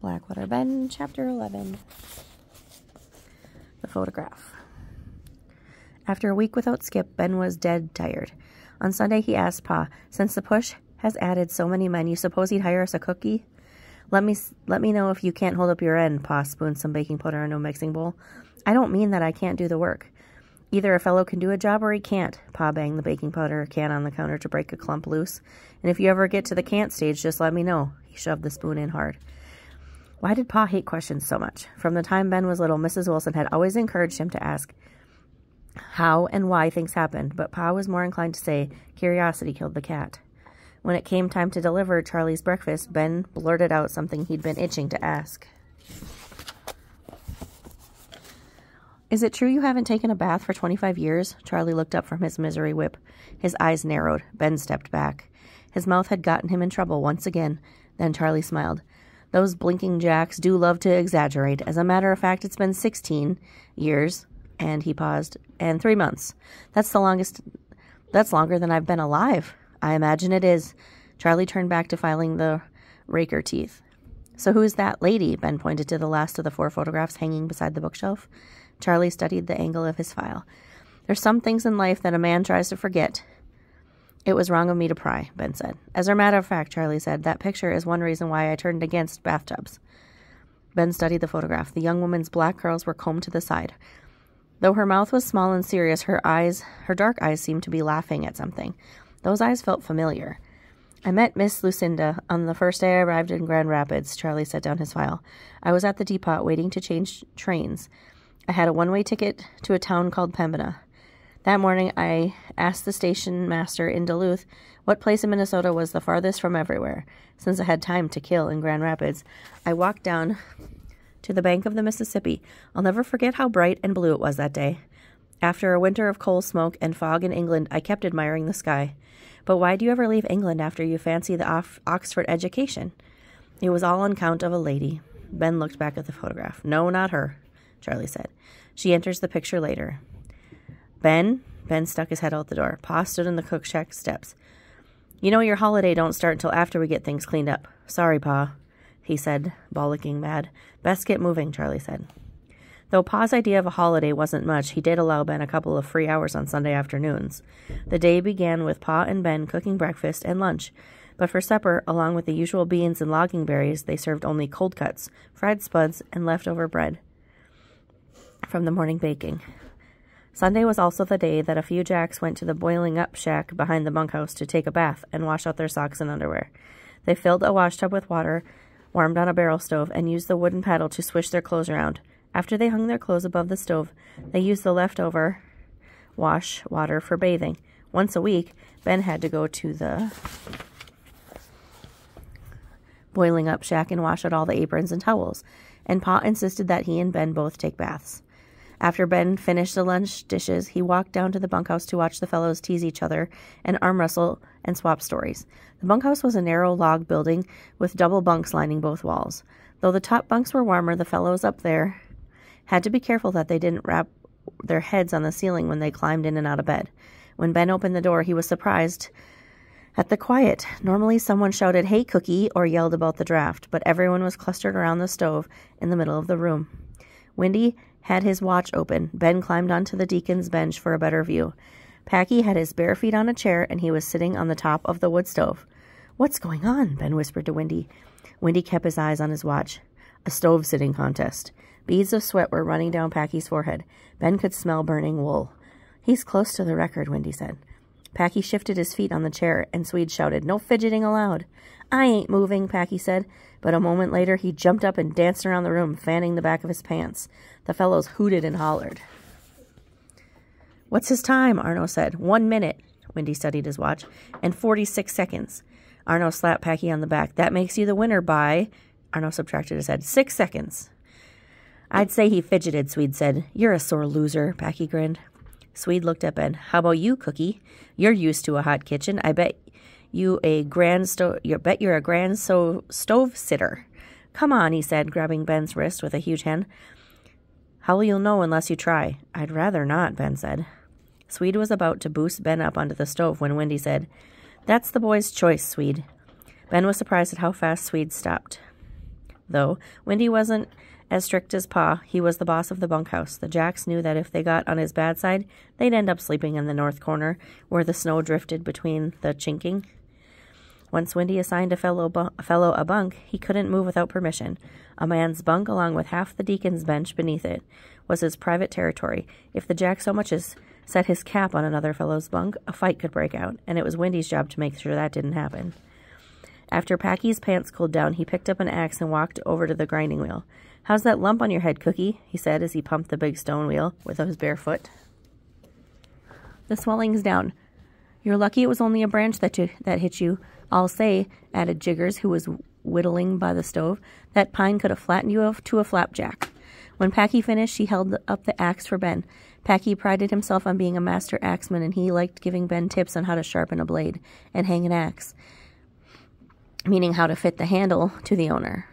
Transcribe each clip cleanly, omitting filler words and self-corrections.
Blackwater Ben, Chapter 11. The photograph. After a week without Skip, Ben was dead tired. On Sunday, he asked Pa, "Since the push has added so many men, you suppose he'd hire us a cookie? Let me know if you can't hold up your end." Pa spooned some baking powder into a mixing bowl. "I don't mean that I can't do the work. Either a fellow can do a job or he can't." Pa banged the baking powder can on the counter to break a clump loose. "And if you ever get to the can't stage, just let me know." He shoved the spoon in hard. Why did Pa hate questions so much? From the time Ben was little, Mrs. Wilson had always encouraged him to ask how and why things happened, but Pa was more inclined to say, "Curiosity killed the cat." When it came time to deliver Charlie's breakfast, Ben blurted out something he'd been itching to ask. "Is it true you haven't taken a bath for 25 years? Charlie looked up from his misery whip. His eyes narrowed. Ben stepped back. His mouth had gotten him in trouble once again. Then Charlie smiled. "Those blinking jacks do love to exaggerate. As a matter of fact, it's been 16 years, and he paused, and 3 months. That's the longest. That's longer than I've been alive." "I imagine it is." Charlie turned back to filing the raker teeth. "So who's that lady?" Ben pointed to the last of the 4 photographs hanging beside the bookshelf. Charlie studied the angle of his file. "There's some things in life that a man tries to forget." "It was wrong of me to pry," Ben said. "As a matter of fact," Charlie said, "that picture is one reason why I turned against bathtubs." Ben studied the photograph. The young woman's black curls were combed to the side. Though her mouth was small and serious, her dark eyes seemed to be laughing at something. Those eyes felt familiar. "I met Miss Lucinda on the first day I arrived in Grand Rapids." Charlie set down his file. "I was at the depot waiting to change trains. I had a one-way ticket to a town called Pembina. That morning, I asked the station master in Duluth what place in Minnesota was the farthest from everywhere. Since I had time to kill in Grand Rapids, I walked down to the bank of the Mississippi. I'll never forget how bright and blue it was that day. After a winter of coal smoke and fog in England, I kept admiring the sky. But why do you ever leave England after you fancy the Oxford education?" "It was all on account of a lady." Ben looked back at the photograph. "No, not her," Charlie said. "She enters the picture later." Ben stuck his head out the door. Pa stood in the cook shack steps. "You know your holiday don't start until after we get things cleaned up." "Sorry, Pa," he said, bollocking mad. "Best get moving," Charlie said. Though Pa's idea of a holiday wasn't much, he did allow Ben a couple of free hours on Sunday afternoons. The day began with Pa and Ben cooking breakfast and lunch, but for supper, along with the usual beans and logging berries, they served only cold cuts, fried spuds, and leftover bread from the morning baking. Sunday was also the day that a few Jacks went to the boiling-up shack behind the bunkhouse to take a bath and wash out their socks and underwear. They filled a washtub with water, warmed on a barrel stove, and used the wooden paddle to swish their clothes around. After they hung their clothes above the stove, they used the leftover wash water for bathing. Once a week, Ben had to go to the boiling-up shack and wash out all the aprons and towels, and Pa insisted that he and Ben both take baths. After Ben finished the lunch dishes, he walked down to the bunkhouse to watch the fellows tease each other and arm wrestle and swap stories. The bunkhouse was a narrow log building with double bunks lining both walls. Though the top bunks were warmer, the fellows up there had to be careful that they didn't wrap their heads on the ceiling when they climbed in and out of bed. When Ben opened the door, he was surprised at the quiet. Normally someone shouted, "Hey, Cookie," or yelled about the draft, but everyone was clustered around the stove in the middle of the room. Windy had his watch open. Ben climbed onto the deacon's bench for a better view. Packy had his bare feet on a chair, and he was sitting on the top of the wood stove. "What's going on?" Ben whispered to Windy. Windy kept his eyes on his watch. A stove-sitting contest. Beads of sweat were running down Packy's forehead. Ben could smell burning wool. "He's close to the record," Windy said. Packy shifted his feet on the chair, and Swede shouted, "No fidgeting allowed." "I ain't moving," Packy said, but a moment later he jumped up and danced around the room, fanning the back of his pants. The fellows hooted and hollered. "What's his time?" Arno said. 1 minute. Windy studied his watch. "And 46 seconds. Arno slapped Packy on the back. "That makes you the winner by—" Arno subtracted his head. 6 seconds. "I'd say he fidgeted," Swede said. "You're a sore loser," Packy grinned. Swede looked at Ben. "How about you, Cookie? You're used to a hot kitchen. I bet you're a grand stove sitter." "Come on," he said, grabbing Ben's wrist with a huge hand. "How will you know unless you try?" "I'd rather not," Ben said. Swede was about to boost Ben up onto the stove when Windy said, "That's the boy's choice, Swede." Ben was surprised at how fast Swede stopped. though. Windy wasn't as strict as Pa. He was the boss of the bunkhouse. The Jacks knew that if they got on his bad side, they'd end up sleeping in the north corner, where the snow drifted between the chinking. Once Windy assigned a fellow a bunk, he couldn't move without permission. A man's bunk, along with half the deacon's bench beneath it, was his private territory. If the Jack so much as set his cap on another fellow's bunk, a fight could break out, and it was Windy's job to make sure that didn't happen. After Packy's pants cooled down, he picked up an axe and walked over to the grinding wheel. "How's that lump on your head, Cookie?" he said as he pumped the big stone wheel with his bare foot. "The swelling's down. You're lucky it was only a branch that hit you. I'll say," added Jiggers, who was whittling by the stove, "that pine could have flattened you to a flapjack." When Packy finished, he held up the axe for Ben. Packy prided himself on being a master axeman, and he liked giving Ben tips on how to sharpen a blade and hang an axe, meaning how to fit the handle to the owner.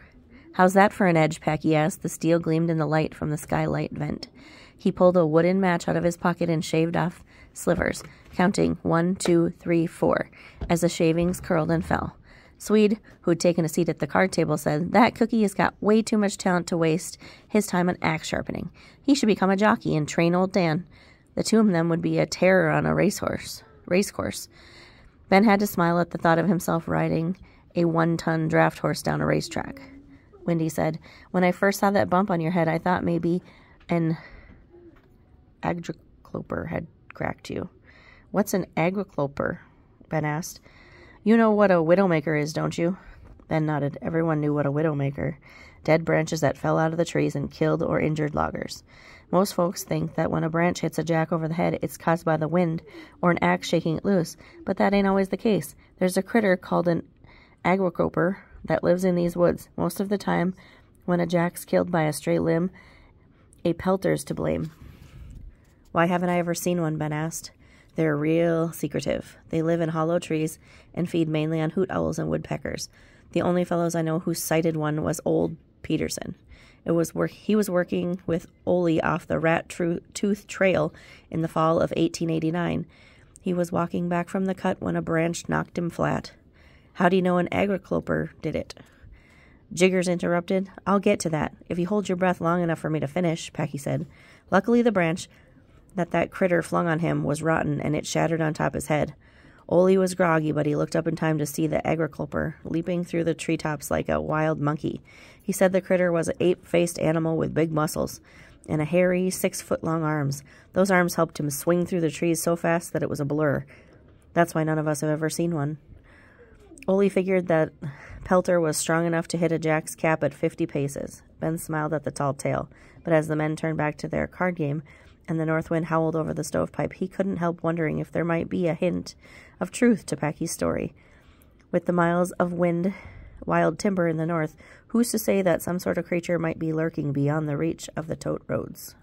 "How's that for an edge?" Packy asked. The steel gleamed in the light from the skylight vent. He pulled a wooden match out of his pocket and shaved off slivers, counting 1, 2, 3, 4, as the shavings curled and fell. Swede, who'd taken a seat at the card table, said, "That Cookie has got way too much talent to waste his time on axe sharpening. He should become a jockey and train old Dan. The two of them would be a terror on a racecourse." Ben had to smile at the thought of himself riding a 1-ton draft horse down a racetrack. Windy said, "When I first saw that bump on your head, I thought maybe an agricloper had cracked you." "What's an agricloper?" Ben asked. "You know what a widowmaker is, don't you?" Ben nodded. Everyone knew what a widowmaker. Dead branches that fell out of the trees and killed or injured loggers. Most folks think that when a branch hits a Jack over the head, it's caused by the wind or an axe shaking it loose, but that ain't always the case. There's a critter called an agricloper that lives in these woods. Most of the time, when a Jack's killed by a stray limb, a pelter's to blame. "Why haven't I ever seen one?" Ben asked. "They're real secretive. They live in hollow trees and feed mainly on hoot owls and woodpeckers. The only fellows I know who sighted one was old Peterson. He was working with Ole off the Rat Tooth Trail in the fall of 1889. He was walking back from the cut when a branch knocked him flat." "How do you know an agricloper did it?" Jiggers interrupted. "I'll get to that, if you hold your breath long enough for me to finish," Packy said. "Luckily the branch that critter flung on him was rotten, and it shattered on top his head. Ole was groggy, but he looked up in time to see the agricloper leaping through the treetops like a wild monkey. He said the critter was an ape-faced animal with big muscles and a hairy 6-foot-long arms. Those arms helped him swing through the trees so fast that it was a blur. That's why none of us have ever seen one." Ole figured that Pelter was strong enough to hit a Jack's cap at 50 paces. Ben smiled at the tall tale, but as the men turned back to their card game and the north wind howled over the stovepipe, he couldn't help wondering if there might be a hint of truth to Packy's story. With the miles of wild timber in the north, who's to say that some sort of creature might be lurking beyond the reach of the tote roads?